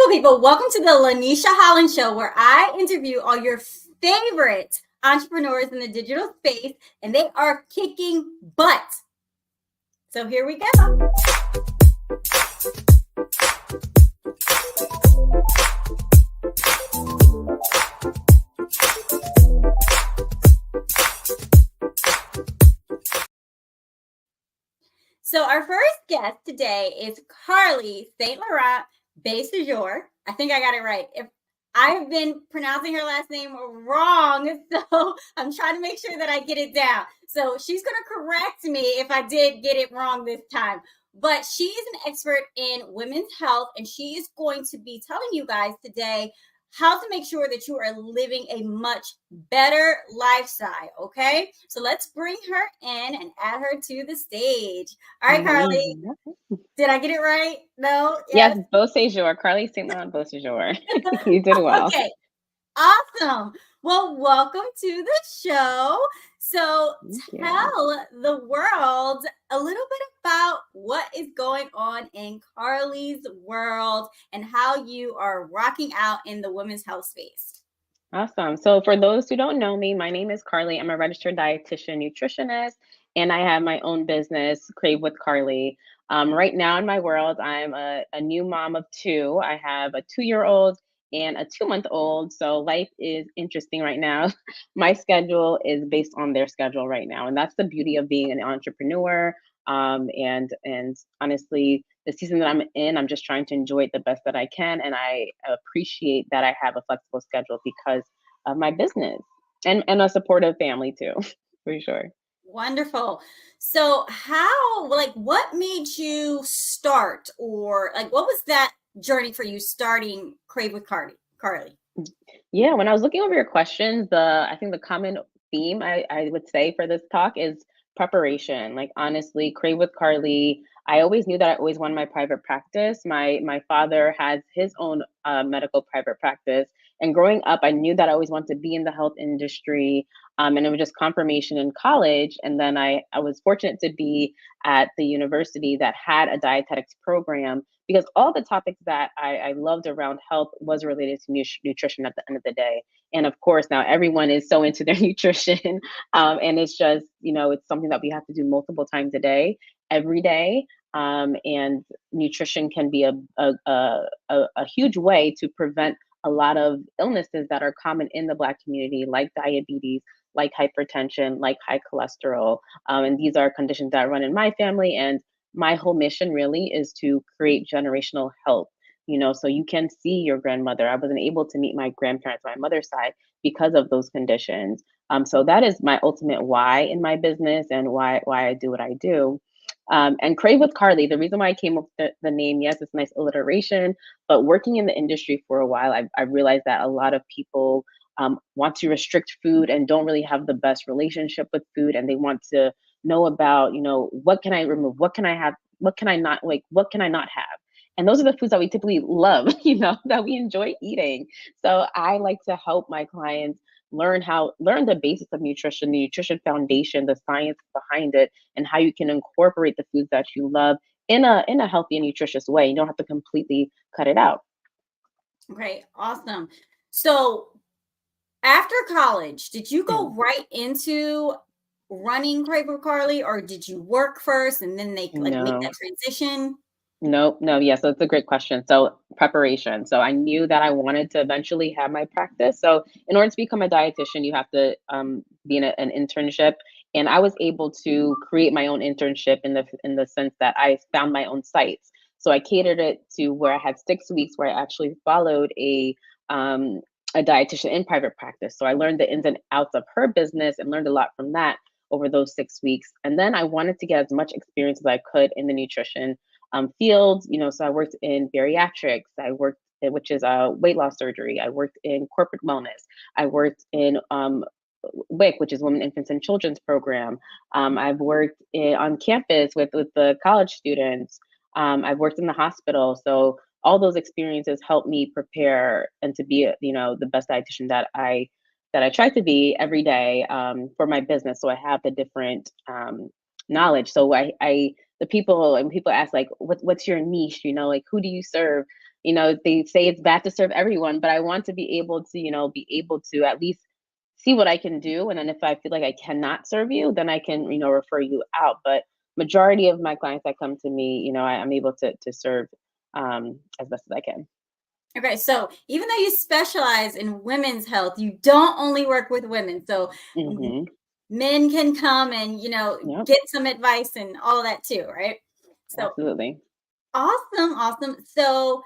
people, welcome to the Lanisha Holland Show, where I interview all your favorite entrepreneurs in the digital space, and they are kicking butt. So here we go. So our first guest today is Carly St. Laurent Beausejour. I think I got it right. If I've been pronouncing her last name wrong, so I'm trying to make sure that I get it down. So she's going to correct me if I did get it wrong this time. But she is an expert in women's health, and she is going to be telling you guys today how to make sure that you are living a much better lifestyle. Okay, so let's bring her in and add her to the stage. All right, Carly, did I get it right? No? Yes, Beausejour, Carly St. Laurent Beausejour. You did well. Okay, awesome. Well, welcome to the show. So tell the world a little bit about what is going on in Carly's world and how you are rocking out in the women's health space. Awesome. So for those who don't know me, my name is Carly. I'm a registered dietitian nutritionist, and I have my own business, Crave with Carly. Right now in my world, I'm a new mom of two. I have a 2-year-old and a 2-month-old. So life is interesting right now. My schedule is based on their schedule right now. And that's the beauty of being an entrepreneur. And honestly, the season that I'm in, I'm just trying to enjoy it the best that I can. And I appreciate that I have a flexible schedule because of my business and a supportive family too, for sure. Wonderful. So what made you start, or like what was that journey for you starting Crave with Carly? Yeah, when I was looking over your questions, I think the common theme I would say for this talk is preparation. Like honestly, Crave with Carly, I always knew that I always wanted my private practice. My father has his own medical private practice, and growing up, I knew that I always wanted to be in the health industry. And it was just confirmation in college. And then I was fortunate to be at the university that had a dietetics program because all the topics that I loved around health was related to nutrition at the end of the day. And of course, now everyone is so into their nutrition. And it's just, it's something that we have to do multiple times a day, every day. And nutrition can be a huge way to prevent a lot of illnesses that are common in the Black community, like diabetes, like hypertension, like high cholesterol. And these are conditions that run in my family. And my whole mission really is to create generational health. So you can see your grandmother. I wasn't able to meet my grandparents on my mother's side because of those conditions. So that is my ultimate why in my business and why I do what I do. And Crave with Carly, the reason why I came up with the name, yes, it's a nice alliteration, but working in the industry for a while, I realized that a lot of people want to restrict food and don't really have the best relationship with food, and they want to know about, what can I remove, what can I have, what can I not like, what can I not have. And those are the foods that we typically love, that we enjoy eating. So I like to help my clients learn the basics of nutrition, the nutrition foundation, the science behind it, and how you can incorporate the foods that you love in a healthy and nutritious way. You don't have to completely cut it out. Okay, awesome. So after college, did you go right into running Crave with Carly, or did you work first and then they make that transition? No. Yeah. So it's a great question. So preparation. So I knew that I wanted to eventually have my practice. So in order to become a dietitian, you have to be in an internship. And I was able to create my own internship in the sense that I found my own sites. So I catered it to where I had 6 weeks where I actually followed a dietitian in private practice. So I learned the ins and outs of her business and learned a lot from that over those 6 weeks. And then I wanted to get as much experience as I could in the nutrition field. So I worked in bariatrics. Which is weight loss surgery. I worked in corporate wellness. I worked in WIC, which is Women, Infants, and Children's Program. I've worked on campus with the college students. I've worked in the hospital. So all those experiences helped me prepare and to be, the best dietitian that I try to be every day for my business. So I have the different knowledge. So the people ask like, what's your niche? Like, who do you serve? they say it's bad to serve everyone, but I want to be able to, be able to at least see what I can do. And then if I feel like I cannot serve you, then I can, refer you out. But majority of my clients that come to me, I'm able to serve as best as I can. Okay, so even though you specialize in women's health, you don't only work with women. So Hmm. men can come and, Yep, get some advice and all of that too, right? So absolutely. awesome, awesome. So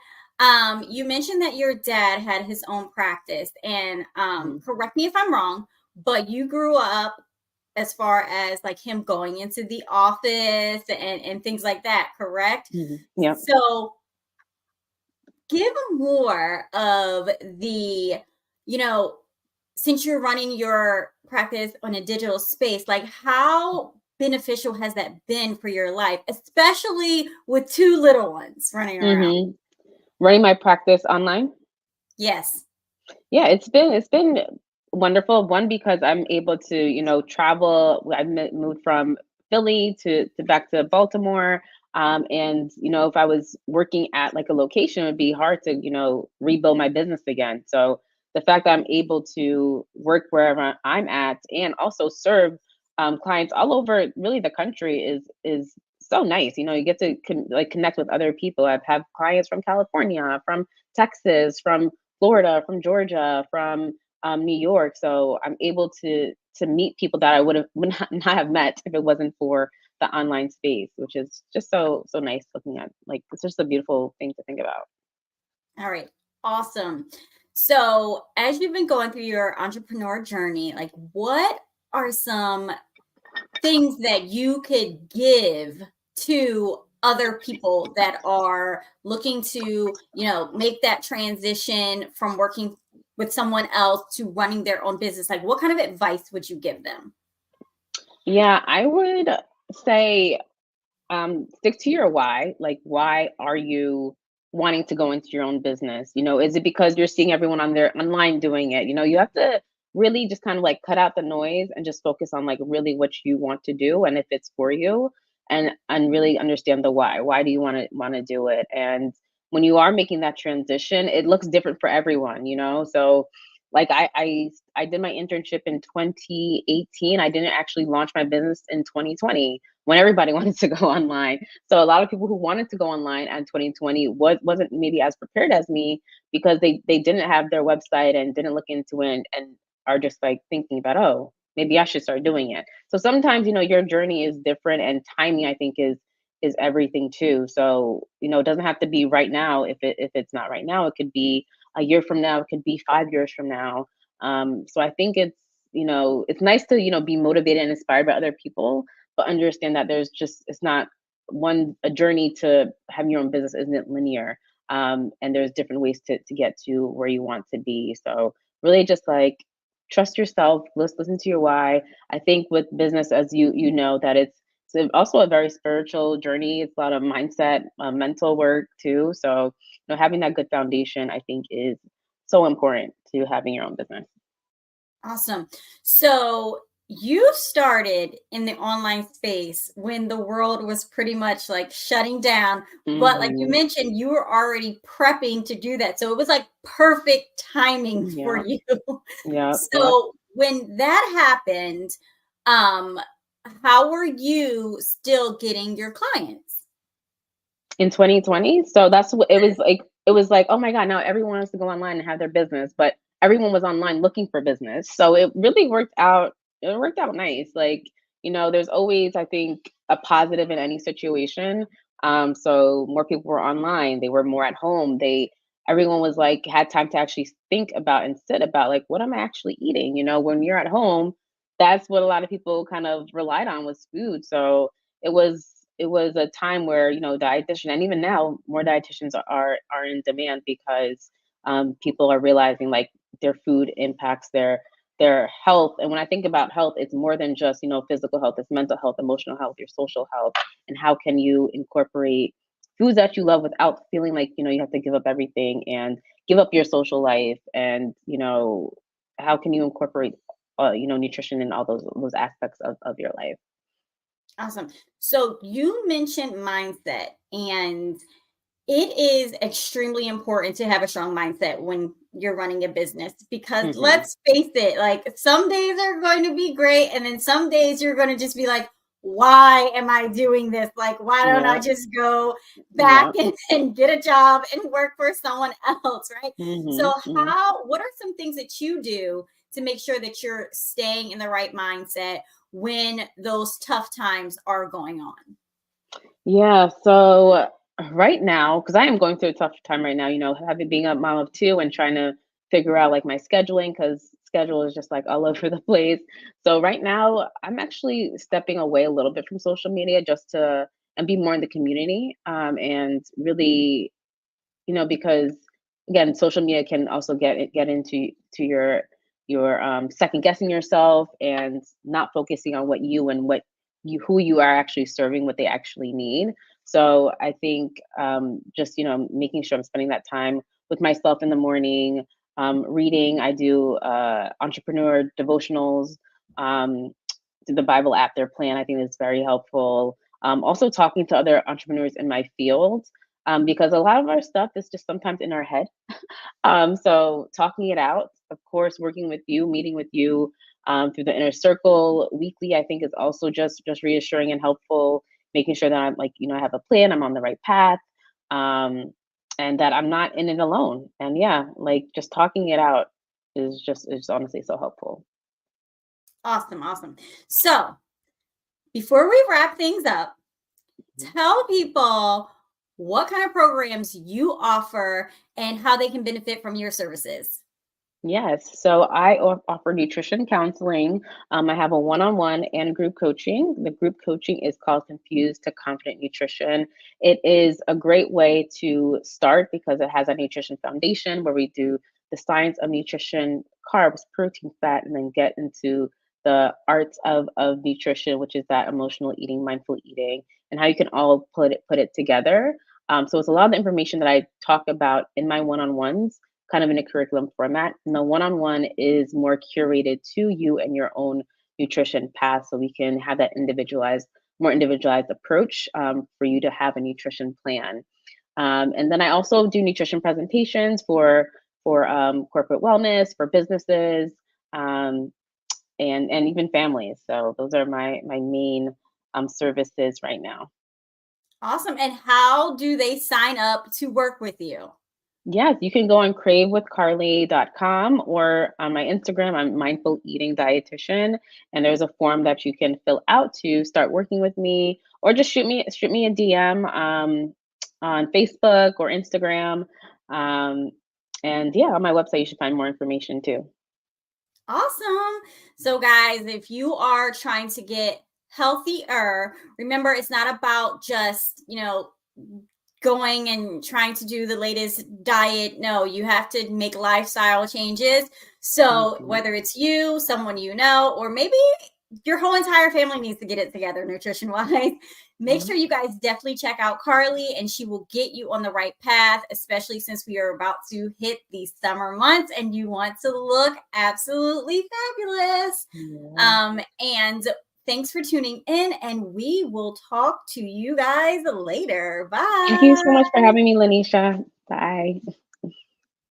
you mentioned that your dad had his own practice, and Hmm. correct me if I'm wrong, but you grew up as far as like him going into the office and things like that, correct? Hmm. Yep. So give more of the, you know, since you're running your practice on a digital space, like how beneficial has that been for your life, especially with two little ones running around? Hmm. Running my practice online. Yes. Yeah, it's been wonderful. One, because I'm able to, travel. Moved from Philly to back to Baltimore. And if I was working at like a location, it would be hard to, rebuild my business again. So the fact that I'm able to work wherever I'm at and also serve clients all over really the country is so nice. You get to like connect with other people. I've have clients from California, from Texas, from Florida, from Georgia, from New York. So I'm able to meet people that I would not have met if it wasn't for the online space, which is just so nice looking at. Like it's just a beautiful thing to think about. All right. Awesome. So, as you've been going through your entrepreneur journey, like what are some things that you could give to other people that are looking to, make that transition from working with someone else to running their own business? Like, what kind of advice would you give them? Yeah, I would say stick to your why. Like, why are you wanting to go into your own business? Is it because you're seeing everyone on their online doing it? You have to really just kind of like cut out the noise and just focus on like really what you want to do and if it's for you, and really understand the why. Why do you want to do it? And when you are making that transition, it looks different for everyone. So like I did my internship in 2018. I didn't actually launch my business in 2020 when everybody wanted to go online. So a lot of people who wanted to go online in 2020 wasn't maybe as prepared as me because they didn't have their website and didn't look into it and are just like thinking about, oh, maybe I should start doing it. So sometimes, your journey is different and timing I think is everything too. So, it doesn't have to be right now. If it's not right now, it could be a year from now, it could be 5 years from now. So I think it's nice to, be motivated and inspired by other people, but understand that it's not a journey to having your own business isn't linear. And there's different ways to get to where you want to be. So really just like trust yourself, listen to your why. I think with business, as you know, that also a very spiritual journey. It's a lot of mindset, mental work too. So, having that good foundation, I think, is so important to having your own business. Awesome. So you started in the online space when the world was pretty much like shutting down. But like you Hmm. mentioned, you were already prepping to do that. So it was like perfect timing for Yeah. you. Yeah. Yep. So when that happened, um, how were you still getting your clients? In 2020. So that's what it was like. It was like, oh my God, now everyone wants to go online and have their business, but everyone was online looking for business. So it really worked out. It worked out nice. Like, there's always, I think, a positive in any situation. So more people were online, they were more at home. Everyone was like, had time to actually think about and sit about like, what am I actually eating? When you're at home, that's what a lot of people kind of relied on was food. So it was it was a time where dietitian, and even now more dietitians are in demand because people are realizing like their food impacts their health. And when I think about health, it's more than just physical health. It's mental health, emotional health, your social health, and how can you incorporate foods that you love without feeling like you have to give up everything and give up your social life. And how can you incorporate nutrition in all those aspects of your life. Awesome. So you mentioned mindset, and It is extremely important to have a strong mindset when you're running a business because Hmm. let's face it, like some days are going to be great, and then some days you're going to just be like, why am I doing this? Like, why don't I Yeah. just go back Yeah. and get a job and work for someone else? Right. Hmm. So, Hmm. what are some things that you do to make sure that you're staying in the right mindset when those tough times are going on? Yeah. So right now, because I am going through a tough time right now, having being a mom of two and trying to figure out like my scheduling because schedule is just like all over the place. So right now, I'm actually stepping away a little bit from social media just to and be more in the community, and really, because again, social media can also get into your second guessing yourself and not focusing on what you and what you who you are actually serving, what they actually need. So I think, just making sure I'm spending that time with myself in the morning, reading. I do entrepreneur devotionals. Um, through the Bible app, their plan, I think is very helpful. Also talking to other entrepreneurs in my field, because a lot of our stuff is just sometimes in our head. So talking it out, of course, working with you, meeting with you, through the inner circle weekly, I think is also just reassuring and helpful. Making sure that I'm like, I have a plan, I'm on the right path, um, and that I'm not in it alone. And yeah, like just talking it out is honestly so helpful. Awesome. Awesome. So, before we wrap things up, tell people what kind of programs you offer and how they can benefit from your services. Yes. So I offer nutrition counseling. I have a one-on-one and group coaching. The group coaching is called Confused to Confident Nutrition. It is a great way to start because it has a nutrition foundation where we do the science of nutrition, carbs, protein, fat, and then get into the arts of nutrition, which is that emotional eating, mindful eating, and how you can all put it together. So it's a lot of the information that I talk about in my one-on-ones kind of in a curriculum format. And the one-on-one is more curated to you and your own nutrition path, so we can have that more individualized approach, for you to have a nutrition plan. And then I also do nutrition presentations for corporate wellness, for businesses, um, and even families. So those are my main services right now. Awesome. And how do they sign up to work with you? Yes, you can go on cravewithcarly.com or on my Instagram, I'm mindful eating dietitian. And there's a form that you can fill out to start working with me, or just shoot me a DM, on Facebook or Instagram. Um, and yeah, on my website you should find more information too. Awesome. So, guys, if you are trying to get healthier, remember it's not about just, going and trying to do the latest diet. No, you have to make lifestyle changes. So, Mhm. whether it's you, someone you know, or maybe your whole entire family needs to get it together nutrition wise. Make Yeah. sure you guys definitely check out Carly and she will get you on the right path, especially since we are about to hit these summer months and you want to look absolutely fabulous. Yeah. And thanks for tuning in, and we will talk to you guys later. Thank you so Bye. much for having me, Lanisha. Bye.